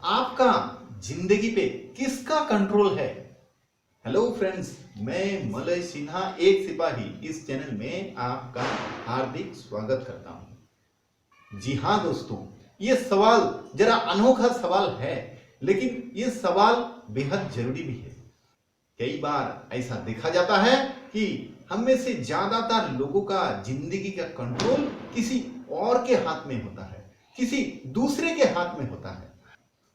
आपका जिंदगी पे किसका कंट्रोल है? हेलो फ्रेंड्स, मैं मलय सिन्हा एक सिपाही इस चैनल में आपका हार्दिक स्वागत करता हूं। जी हाँ दोस्तों, ये सवाल जरा अनोखा सवाल है, लेकिन ये सवाल बेहद जरूरी भी है। कई बार ऐसा देखा जाता है कि हम में से ज्यादातर लोगों का जिंदगी का कंट्रोल किसी और के हाथ में होता है, किसी दूसरे के हाथ में होता है।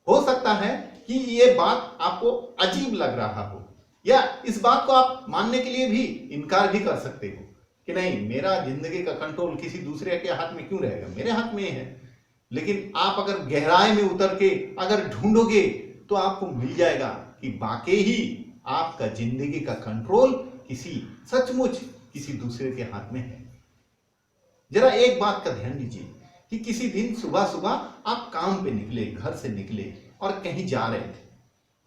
हो सकता है कि ये बात आपको अजीब लग रहा हो, या इस बात को आप मानने के लिए भी इनकार भी कर सकते हो कि नहीं, मेरा जिंदगी का कंट्रोल किसी दूसरे के हाथ में क्यों रहेगा, मेरे हाथ में है। लेकिन आप अगर गहराई में उतर के अगर ढूंढोगे तो आपको मिल जाएगा कि वाकई ही आपका जिंदगी का कंट्रोल सचमुच किसी दूसरे के हाथ में है। जरा एक बात का ध्यान दीजिए कि किसी दिन सुबह सुबह आप काम पे निकले, घर से निकले और कहीं जा रहे थे।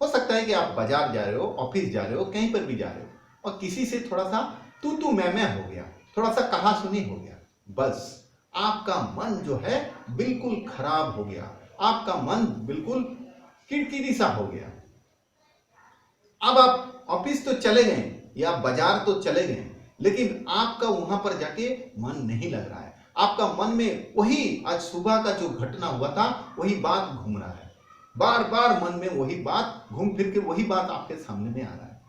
हो सकता है कि आप बाजार जा रहे हो, ऑफिस जा रहे हो, कहीं पर भी जा रहे हो, और किसी से थोड़ा सा तू मैं हो गया, थोड़ा सा कहा सुनी हो गया। बस आपका मन जो है बिल्कुल खराब हो गया, आपका मन बिल्कुल किरकिरी सा हो गया। अब आप ऑफिस तो चले गए या बाजार तो चले गए, लेकिन आपका वहां पर जाके मन नहीं लग रहा है। आपका मन में वही आज सुबह का जो घटना हुआ था वही बात घूम रहा है, बार बार मन में वही बात घूम फिर के वही बात आपके सामने में आ रहा है।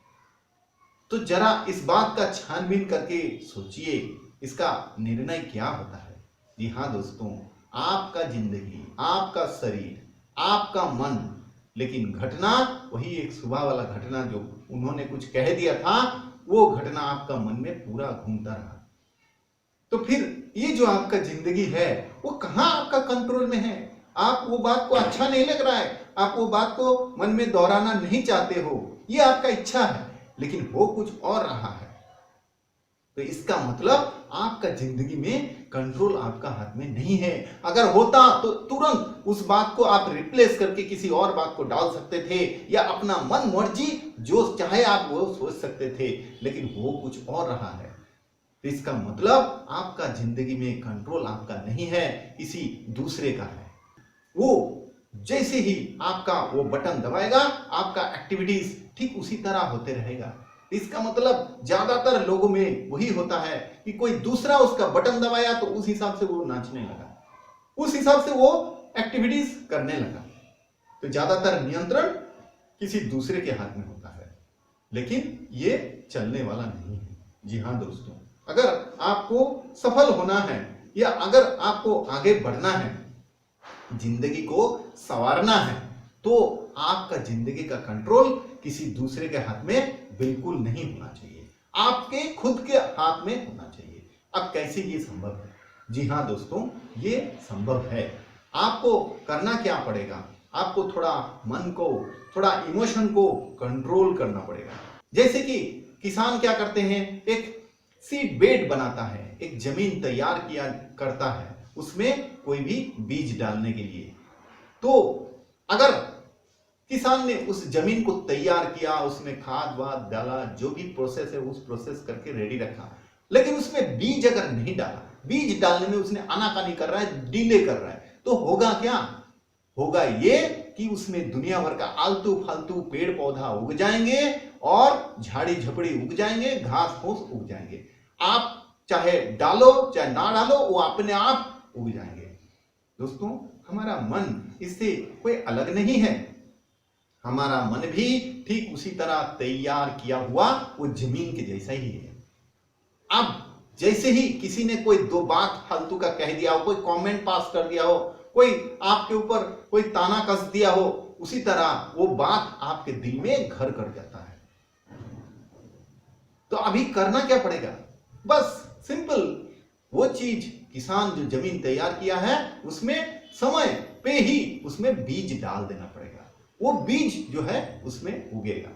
तो जरा इस बात का छानबीन करके सोचिए, इसका निर्णय क्या होता है। जी हाँ दोस्तों, आपका जिंदगी, आपका शरीर, आपका मन, लेकिन घटना वही एक सुबह वाला घटना जो उन्होंने कुछ कह दिया था, वो घटना आपका मन में पूरा घूमता रहा। तो फिर ये जो आपका जिंदगी है वो कहां आपका कंट्रोल में है? आप वो बात को अच्छा नहीं लग रहा है, आप वो बात को मन में दोहराना नहीं चाहते हो, ये आपका इच्छा है, लेकिन हो कुछ और रहा है। तो इसका मतलब आपका जिंदगी में कंट्रोल आपका हाथ में नहीं है। अगर होता तो तुरंत उस बात को आप रिप्लेस करके किसी और बात को डाल सकते थे, या अपना मन मर्जी जो चाहे आप वो सोच सकते थे, लेकिन वो कुछ और रहा है। तो इसका मतलब आपका जिंदगी में कंट्रोल आपका नहीं है, किसी दूसरे का है। वो जैसे ही आपका वो बटन दबाएगा, आपका एक्टिविटीज ठीक उसी तरह होते रहेगा। इसका मतलब ज्यादातर लोगों में वही होता है कि कोई दूसरा उसका बटन दबाया तो उस हिसाब से वो नाचने लगा, उस हिसाब से वो एक्टिविटीज करने लगा। तो ज्यादातर नियंत्रण किसी दूसरे के हाथ में होता है, लेकिन ये चलने वाला नहीं है। जी हाँ दोस्तों, अगर आपको सफल होना है या अगर आपको आगे बढ़ना है, जिंदगी को संवारना है, तो आपका जिंदगी का कंट्रोल किसी दूसरे के हाथ में बिल्कुल नहीं होना चाहिए, आपके खुद के हाथ में होना चाहिए। अब कैसे ये संभव है? जी हाँ दोस्तों, ये संभव है। आपको करना क्या पड़ेगा? आपको थोड़ा मन को, थोड़ा इमोशन को कंट्रोल करना पड़ेगा। जैसे कि किसान क्या करते हैं, एक सीड बेड बनाता है, एक जमीन तैयार किया करता है, उसमें कोई भी बीज डालने के लिए। तो अगर किसान ने उस जमीन को तैयार किया, उसमें खाद वाद डाला, जो भी प्रोसेस है उस प्रोसेस करके रेडी रखा, लेकिन उसमें बीज अगर नहीं डाला, बीज डालने में उसने आनाकानी कर रहा है, डिले कर रहा है, तो होगा क्या? होगा ये कि उसमें दुनिया भर का आलतू फालतू पेड़ पौधा उग जाएंगे और झाड़ी झपड़ी उग जाएंगे, घास फूस उग जाएंगे। आप चाहे डालो चाहे ना डालो, वो अपने आप उग जाएंगे। दोस्तों, हमारा मन इससे कोई अलग नहीं है। हमारा मन भी ठीक उसी तरह तैयार किया हुआ वो जमीन के जैसा ही है। अब जैसे ही किसी ने कोई दो बात फालतू का कह दिया हो, कोई कमेंट पास कर दिया हो, कोई आपके ऊपर कोई ताना कस दिया हो, उसी तरह वो बात आपके दिल में घर कर जाता है। तो अभी करना क्या पड़ेगा? बस सिंपल, वो चीज किसान जो जमीन तैयार किया है उसमें समय पे ही उसमें बीज डाल देना पड़ेगा, वो बीज जो है उसमें उगेगा।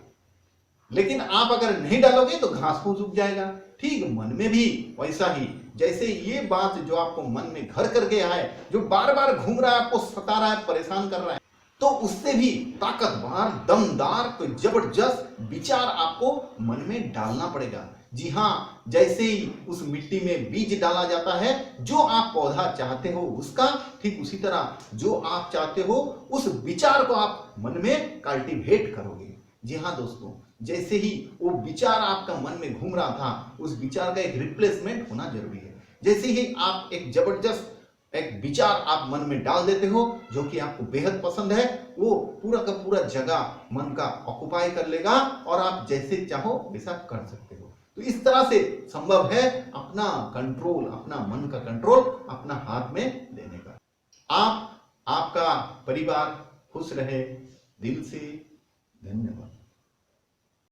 लेकिन आप अगर नहीं डालोगे तो घास फूस उग जाएगा। ठीक मन में भी वैसा ही, जैसे ये बात जो आपको मन में घर कर गया है, जो बार बार घूम रहा है, आपको सता रहा है, परेशान कर रहा है, तो उससे भी ताकतवर, दमदार, तो जबरदस्त विचार आपको मन में डालना पड़ेगा। जी हाँ, जैसे ही उस मिट्टी में बीज डाला जाता है, जो आप पौधा चाहते हो उसका, ठीक उसी तरह जो आप चाहते हो उस विचार को आप मन में कल्टीवेट करोगे। जी हाँ दोस्तों, जैसे ही वो विचार आपका मन में घूम रहा था, उस विचार का एक रिप्लेसमेंट होना जरूरी है। जैसे ही आप एक जबरदस्त एक विचार आप मन में डाल देते हो जो कि आपको बेहद पसंद है, वो पूरा का पूरा जगह मन का ऑक्युपाई कर लेगा और आप जैसे चाहो वैसा कर सकते हो। तो इस तरह से संभव है अपना कंट्रोल, अपना मन का कंट्रोल अपना हाथ में लेने का। आप, आपका परिवार खुश रहे। दिल से धन्यवाद।